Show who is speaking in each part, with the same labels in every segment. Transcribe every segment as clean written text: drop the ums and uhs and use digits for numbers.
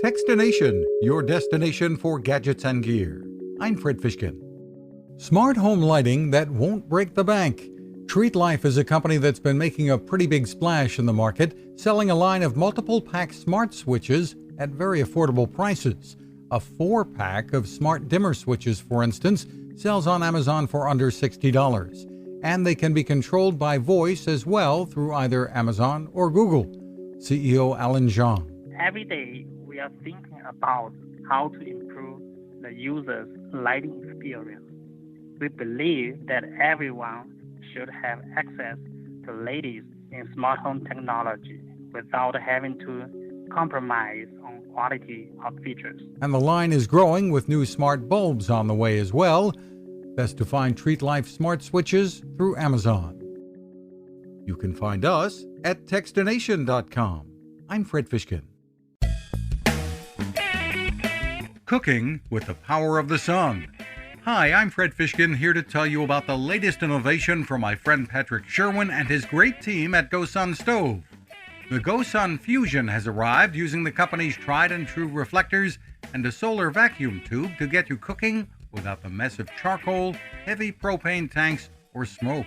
Speaker 1: Fishkin-Techstination, your destination for gadgets and gear. I'm Fred Fishkin. Smart home lighting that won't break the bank. Treatlife is a company that's been making a pretty big splash in the market, selling a line of multiple pack smart switches at very affordable prices. A 4-pack of smart dimmer switches, for instance, sells on Amazon for under $60. And they can be controlled by voice as well through either Amazon or Google. CEO Alan Zhang.
Speaker 2: Every day, we are thinking about how to improve the user's lighting experience. We believe that everyone should have access to latest in smart home technology without having to compromise on quality of features.
Speaker 1: And the line is growing with new smart bulbs on the way as well. Best to find Treatlife smart switches through Amazon. You can find us at Techstination.com. I'm Fred Fishkin. Cooking with the power of the sun. Hi, I'm Fred Fishkin, here to tell you about the latest innovation from my friend Patrick Sherwin and his great team at GoSun Stove. The GoSun Fusion has arrived using the company's tried and true reflectors and a solar vacuum tube to get you cooking without the mess of charcoal, heavy propane tanks, or smoke.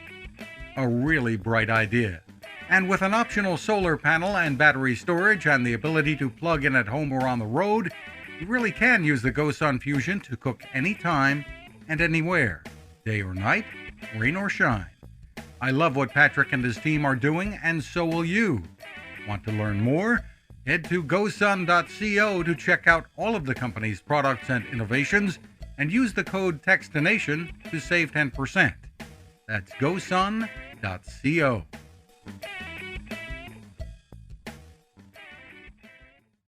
Speaker 1: A really bright idea. And with an optional solar panel and battery storage and the ability to plug in at home or on the road, you really can use the GoSun Fusion to cook anytime and anywhere, day or night, rain or shine. I love what Patrick and his team are doing, and so will you. Want to learn more? Head to gosun.co to check out all of the company's products and innovations and use the code Techstination to save 10%. That's gosun.co.